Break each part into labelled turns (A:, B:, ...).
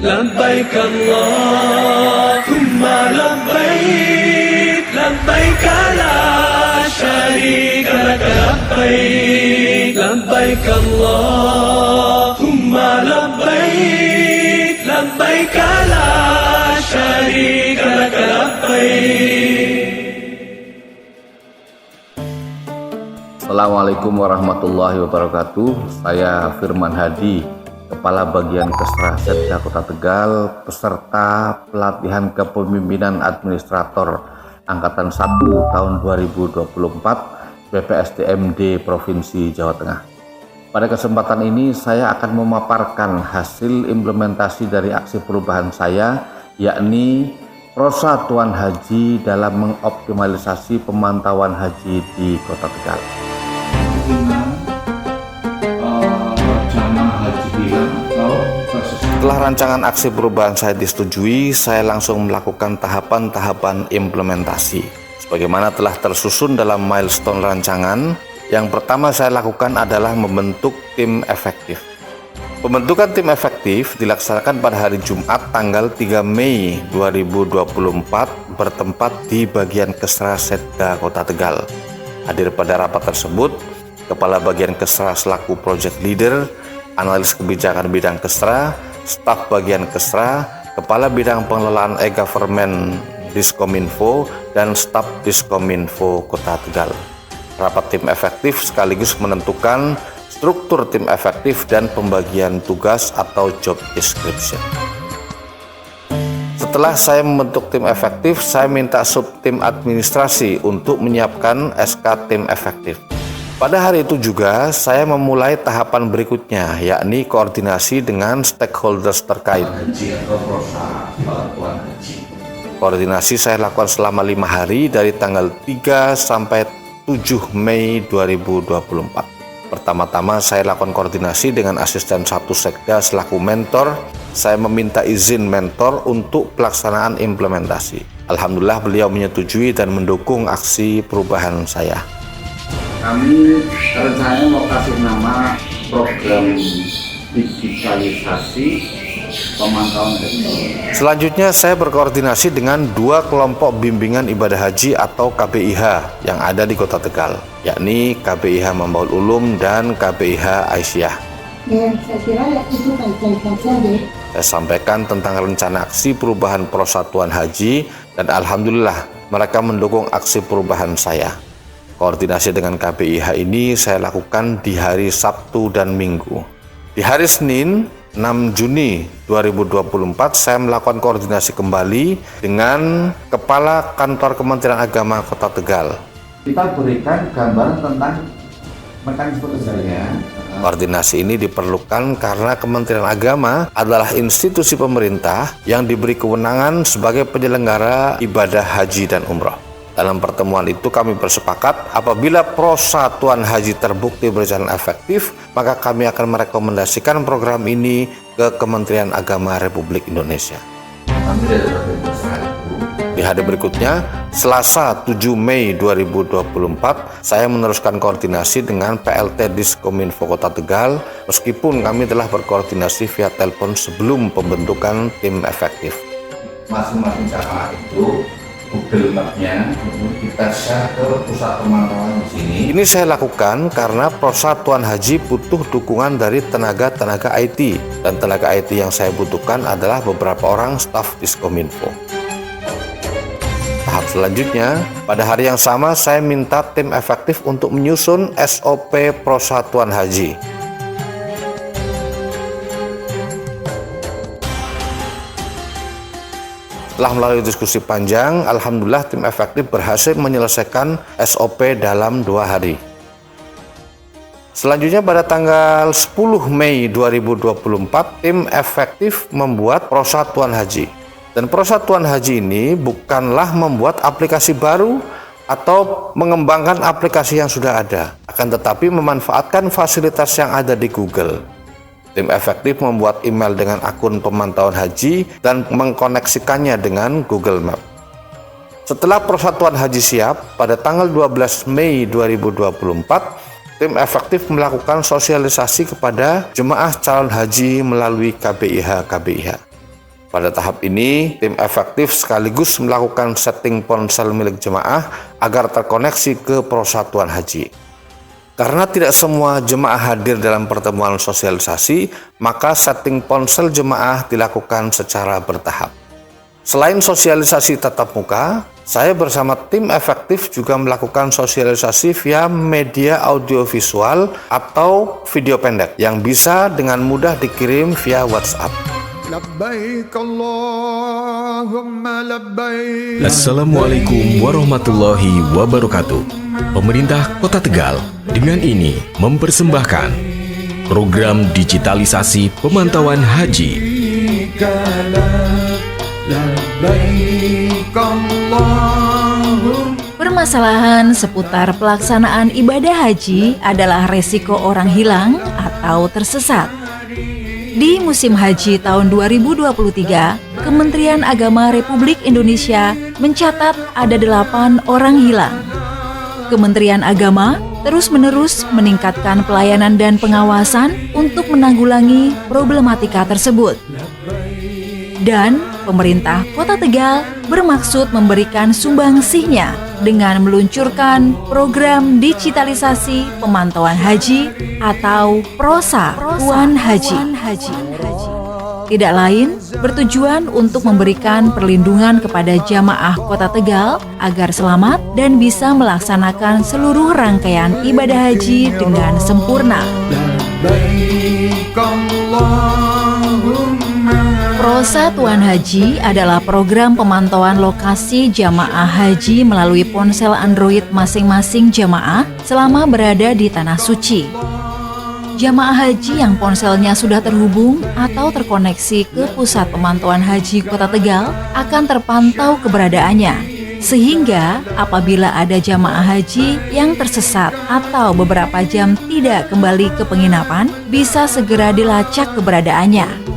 A: لبيك اللهم لبيك لبيك لا شريك لك لبيك لبيك اللهم لبيك لبيك لا شريك لك لبيك.
B: Assalamualaikum warahmatullahi wabarakatuh. Saya Firman Hadi, Kepala Bagian Kesra Setda Kota Tegal, peserta pelatihan kepemimpinan administrator Angkatan 1 tahun 2024 BPSDMD Provinsi Jawa Tengah. Pada kesempatan ini saya akan memaparkan hasil implementasi dari aksi perubahan saya, yakni Persatuan Haji dalam mengoptimalisasi pemantauan haji di Kota Tegal. Setelah rancangan aksi perubahan saya disetujui, saya langsung melakukan tahapan-tahapan implementasi. Sebagaimana telah tersusun dalam milestone rancangan, yang pertama saya lakukan adalah membentuk tim efektif. Pembentukan tim efektif dilaksanakan pada hari Jumat tanggal 3 Mei 2024 bertempat di bagian Kesra Setda Kota Tegal. Hadir pada rapat tersebut Kepala Bagian Kesra selaku Project Leader, analis kebijakan bidang Kesra, staf bagian Kesra, Kepala Bidang Pengelolaan E-Government Diskominfo, dan staf Diskominfo Kota Tegal. Rapat tim efektif sekaligus menentukan struktur tim efektif dan pembagian tugas atau job description. Setelah saya membentuk tim efektif, saya minta sub tim administrasi untuk menyiapkan SK tim efektif. Pada hari itu juga saya memulai tahapan berikutnya, yakni koordinasi dengan stakeholders terkait. Koordinasi saya lakukan selama 5 hari dari tanggal 3 sampai 7 Mei 2024. Pertama-tama saya lakukan koordinasi dengan asisten 1 sekda selaku mentor. Saya meminta izin mentor untuk pelaksanaan implementasi. Alhamdulillah beliau menyetujui dan mendukung aksi perubahan saya.
C: Kami rencananya mau kasih nama program digitalisasi pemantauan haji.
B: Selanjutnya saya berkoordinasi dengan 2 kelompok bimbingan ibadah haji atau KBIH yang ada di Kota Tegal, yakni KBIH Mambaul Ulum dan KBIH Aisyah.
D: Ya, saya kira itu baik-baik saja.
B: Saya sampaikan tentang rencana aksi perubahan Persatuan Haji dan alhamdulillah mereka mendukung aksi perubahan saya. Koordinasi dengan KBIH ini saya lakukan di hari Sabtu dan Minggu. Di hari Senin 6 Juni 2024 saya melakukan koordinasi kembali dengan Kepala Kantor Kementerian Agama Kota Tegal.
C: Kita berikan gambaran tentang mekanisme kerjanya.
B: Koordinasi ini diperlukan karena Kementerian Agama adalah institusi pemerintah yang diberi kewenangan sebagai penyelenggara ibadah haji dan umroh. Dalam pertemuan itu kami bersepakat apabila Persatuan Haji terbukti berjalan efektif, maka kami akan merekomendasikan program ini ke Kementerian Agama Republik Indonesia. Di hari berikutnya, Selasa 7 Mei 2024, saya meneruskan koordinasi dengan PLT Diskominfo Kota Tegal, meskipun kami telah berkoordinasi via telepon sebelum pembentukan tim efektif.
C: Masing-masing jamaah itu Google Map-nya kita share ke pusat pemantauan di sini.
B: Ini saya lakukan karena Persatuan Haji butuh dukungan dari tenaga-tenaga IT, dan tenaga IT yang saya butuhkan adalah beberapa orang staf Diskominfo. Tahap selanjutnya, pada hari yang sama saya minta tim efektif untuk menyusun SOP Persatuan Haji. Setelah melalui diskusi panjang, alhamdulillah tim efektif berhasil menyelesaikan SOP dalam 2 hari. Selanjutnya pada tanggal 10 Mei 2024, tim efektif membuat Persatuan Haji. Dan Persatuan Haji ini bukanlah membuat aplikasi baru atau mengembangkan aplikasi yang sudah ada, akan tetapi memanfaatkan fasilitas yang ada di Google. Tim efektif membuat email dengan akun pemantauan haji dan mengkoneksikannya dengan Google Map. Setelah Persatuan Haji siap, pada tanggal 12 Mei 2024, tim efektif melakukan sosialisasi kepada jemaah calon haji melalui KBIH-KBIH. Pada tahap ini, tim efektif sekaligus melakukan setting ponsel milik jemaah agar terkoneksi ke Persatuan Haji. Karena tidak semua jemaah hadir dalam pertemuan sosialisasi, maka setting ponsel jemaah dilakukan secara bertahap. Selain sosialisasi tatap muka, saya bersama tim efektif juga melakukan sosialisasi via media audiovisual atau video pendek yang bisa dengan mudah dikirim via WhatsApp.
E: Labbaik Allahumma labbaik.
F: Assalamualaikum warahmatullahi wabarakatuh. Pemerintah Kota Tegal dengan ini mempersembahkan program digitalisasi pemantauan haji.
G: Permasalahan seputar pelaksanaan ibadah haji adalah resiko orang hilang atau tersesat. Di musim haji tahun 2023, Kementerian Agama Republik Indonesia mencatat ada 8 orang hilang. Kementerian Agama terus-menerus meningkatkan pelayanan dan pengawasan untuk menanggulangi problematika tersebut. Dan pemerintah Kota Tegal bermaksud memberikan sumbangsihnya dengan meluncurkan program digitalisasi pemantauan haji atau PROSA Tuan Haji. Tidak lain, bertujuan untuk memberikan perlindungan kepada jamaah Kota Tegal agar selamat dan bisa melaksanakan seluruh rangkaian ibadah haji dengan sempurna. PROSA Tuan Haji adalah program pemantauan lokasi jamaah haji melalui ponsel Android masing-masing jamaah selama berada di Tanah Suci. Jamaah haji yang ponselnya sudah terhubung atau terkoneksi ke Pusat Pemantauan Haji Kota Tegal akan terpantau keberadaannya. Sehingga apabila ada jamaah haji yang tersesat atau beberapa jam tidak kembali ke penginapan, bisa segera dilacak keberadaannya.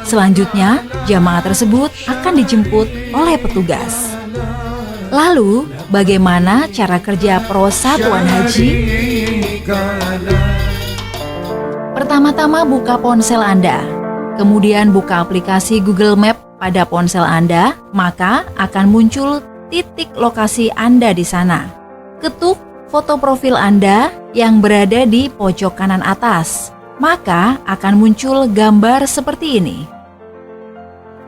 G: Selanjutnya, jamaah tersebut akan dijemput oleh petugas. Lalu, bagaimana cara kerja PROSA Tuan Haji? Pertama-tama buka ponsel Anda, kemudian buka aplikasi Google Map pada ponsel Anda, maka akan muncul titik lokasi Anda di sana. Ketuk foto profil Anda yang berada di pojok kanan atas, maka akan muncul gambar seperti ini.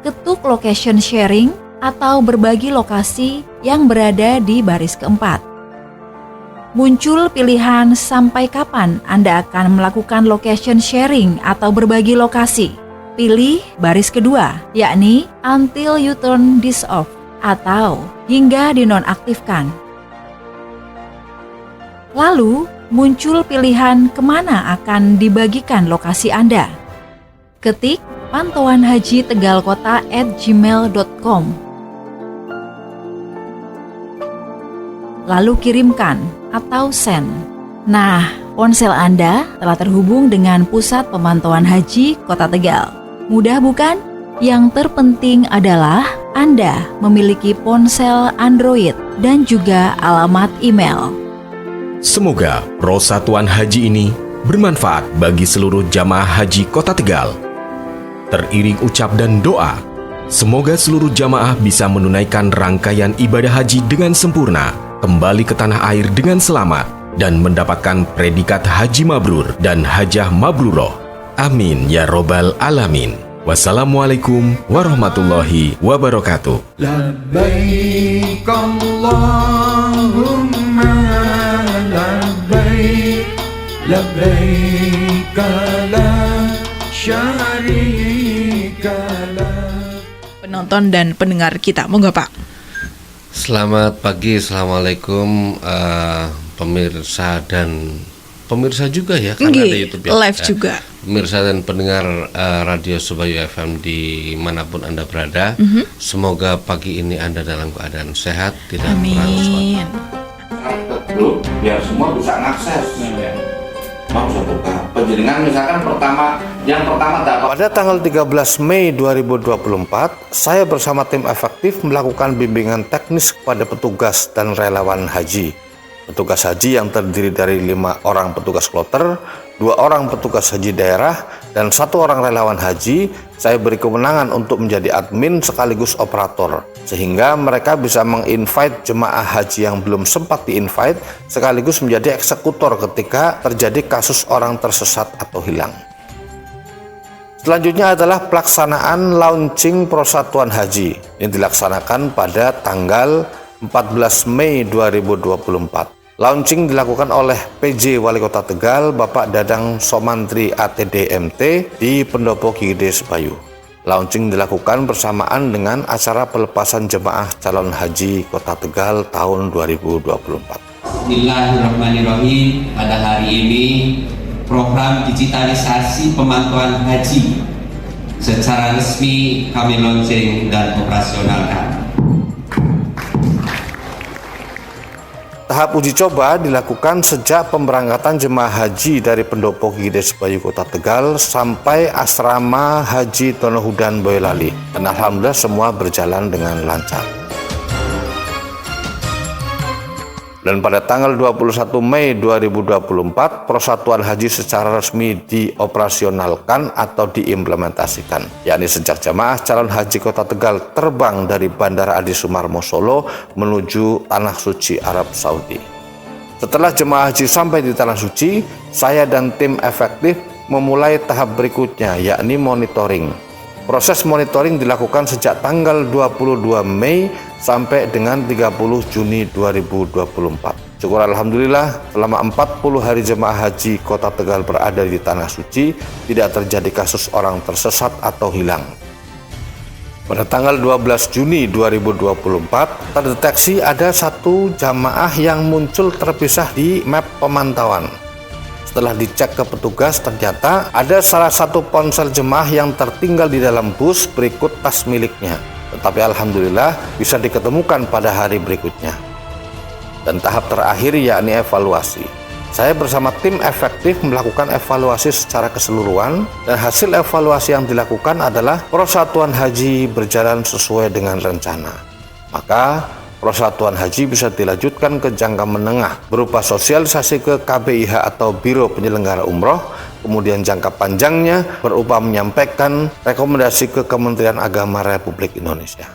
G: Ketuk location sharing atau berbagi lokasi yang berada di baris keempat. Muncul pilihan sampai kapan Anda akan melakukan location sharing atau berbagi lokasi. Pilih baris kedua, yakni until you turn this off atau hingga dinonaktifkan. Lalu muncul pilihan kemana akan dibagikan lokasi Anda. Ketik pantauanhajitegalkota@gmail.com. Lalu kirimkan atau send. Nah, ponsel Anda telah terhubung dengan Pusat Pemantauan Haji Kota Tegal. Mudah bukan? Yang terpenting adalah Anda memiliki ponsel Android dan juga alamat email.
F: Semoga PROSA Tuan Haji ini bermanfaat bagi seluruh jamaah haji Kota Tegal. Teriring ucap dan doa, semoga seluruh jamaah bisa menunaikan rangkaian ibadah haji dengan sempurna, kembali ke tanah air dengan selamat, dan mendapatkan predikat Haji Mabrur dan Hajah Mabruroh. Amin ya Robbal Alamin. Wassalamualaikum warahmatullahi wabarakatuh.
E: Labbaik Allahumma labbaik. Labbaik la syarika lak.
H: Penonton dan pendengar kita, monggo Pak.
I: Selamat pagi, assalamualaikum pemirsa dan pemirsa juga ya, karena ada YouTube ya,
H: live juga.
I: Pemirsa dan pendengar Radio Subayu FM dimanapun Anda berada, semoga pagi ini Anda dalam keadaan sehat, tidak kurang suatu.
C: Dulu biar semua bisa ngakses. Mau satu penjaringan misalkan yang pertama dapat.
B: Pada tanggal 13 Mei 2024, saya bersama tim efektif melakukan bimbingan teknis kepada petugas dan relawan haji. Petugas haji yang terdiri dari 5 orang petugas kloter 2 orang petugas haji daerah, dan 1 orang relawan haji, saya beri kewenangan untuk menjadi admin sekaligus operator, sehingga mereka bisa menginvite jemaah haji yang belum sempat diinvite, sekaligus menjadi eksekutor ketika terjadi kasus orang tersesat atau hilang. Selanjutnya adalah pelaksanaan launching Persatuan Haji yang dilaksanakan pada tanggal 14 Mei 2024. Launching dilakukan oleh PJ Wali Kota Tegal, Bapak Dadang Somantri ATD-MT di Pendopo Gede Sebayu. Launching dilakukan bersamaan dengan acara pelepasan jemaah calon haji Kota Tegal tahun 2024.
J: Bismillahirrahmanirrahim. Pada hari ini program digitalisasi pemantauan haji secara resmi kami launching dan operasionalkan.
B: Tahap uji coba dilakukan sejak pemberangkatan jemaah haji dari Pendopo Gede Sebayu Kota Tegal sampai asrama Haji Donohudan Boyolali, dan alhamdulillah semua berjalan dengan lancar. Dan pada tanggal 21 Mei 2024, Persatuan Haji secara resmi dioperasionalkan atau diimplementasikan, yakni sejak jemaah calon haji Kota Tegal terbang dari Bandara Adi Sumarmo Solo menuju Tanah Suci Arab Saudi. Setelah jemaah haji sampai di Tanah Suci, saya dan tim efektif memulai tahap berikutnya, yakni monitoring. Proses monitoring dilakukan sejak tanggal 22 Mei sampai dengan 30 Juni 2024. Syukur alhamdulillah, selama 40 hari jemaah haji Kota Tegal berada di Tanah Suci, tidak terjadi kasus orang tersesat atau hilang. Pada tanggal 12 Juni 2024, terdeteksi ada 1 jamaah yang muncul terpisah di map pemantauan. Setelah dicek ke petugas, ternyata ada salah satu ponsel jemaah yang tertinggal di dalam bus berikut tas miliknya. Tetapi alhamdulillah bisa diketemukan pada hari berikutnya. Dan tahap terakhir yakni evaluasi. Saya bersama tim efektif melakukan evaluasi secara keseluruhan, dan hasil evaluasi yang dilakukan adalah Persatuan Haji berjalan sesuai dengan rencana. Maka Persatuan Haji bisa dilanjutkan ke jangka menengah berupa sosialisasi ke KBIH atau Biro Penyelenggara Umroh, kemudian jangka panjangnya berupa menyampaikan rekomendasi ke Kementerian Agama Republik Indonesia.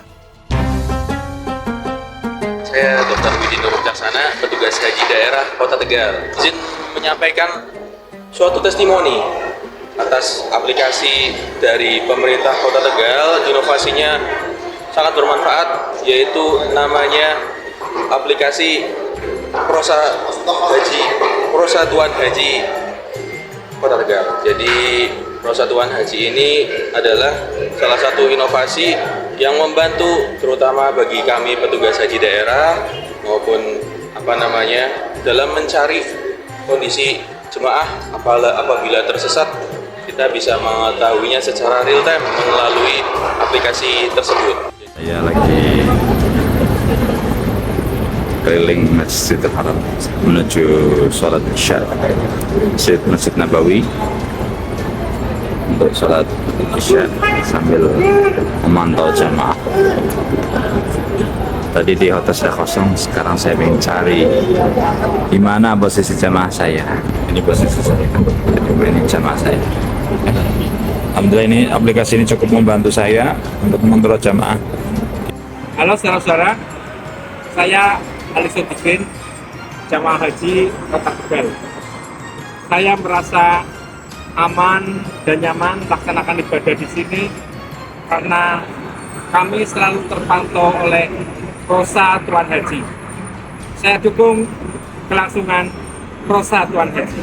K: Saya Dr. Widi Nur Caksana, petugas haji daerah Kota Tegal. Izin menyampaikan suatu testimoni atas aplikasi dari pemerintah Kota Tegal. Inovasinya sangat bermanfaat, yaitu namanya aplikasi Persatuan Haji Kota Tegal. Jadi Persatuan Haji ini adalah salah satu inovasi yang membantu terutama bagi kami petugas haji daerah maupun dalam mencari kondisi jemaah apabila tersesat. Kita bisa mengetahuinya secara real time melalui aplikasi tersebut.
L: Saya lagi keliling Masjidil Haram menuju sholat Isya Masjid Nabawi untuk sholat Isya sambil memantau jamaah. Tadi di hotel sudah kosong, sekarang saya ingin cari di mana posisi jamaah saya. Ini posisi saya, ini jamaah saya. Alhamdulillah ini aplikasi ini cukup membantu saya untuk mengontrol jamaah.
M: Halo saudara-saudara, saya Ali Sodikin, jamaah haji Kota Tegal. Saya merasa aman dan nyaman melaksanakan ibadah di sini karena kami selalu terpantau oleh Persatuan Haji. Saya dukung kelangsungan Persatuan Haji.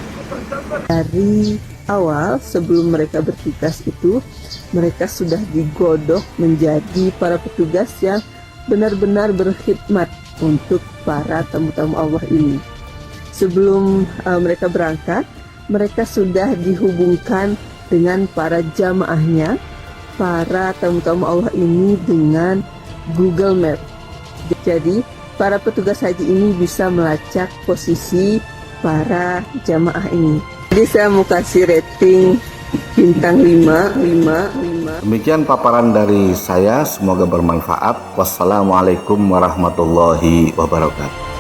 N: Dari awal sebelum mereka bertugas itu, mereka sudah digodok menjadi para petugas yang benar-benar berkhidmat untuk para tamu-tamu Allah ini. Sebelum mereka berangkat, mereka sudah dihubungkan dengan para jamaahnya, para tamu-tamu Allah ini dengan Google Map. Jadi para petugas haji ini bisa melacak posisi para jamaah ini. Jadi saya mau kasih rating bintang 5.
B: Demikian paparan dari saya, semoga bermanfaat. Wassalamualaikum warahmatullahi wabarakatuh.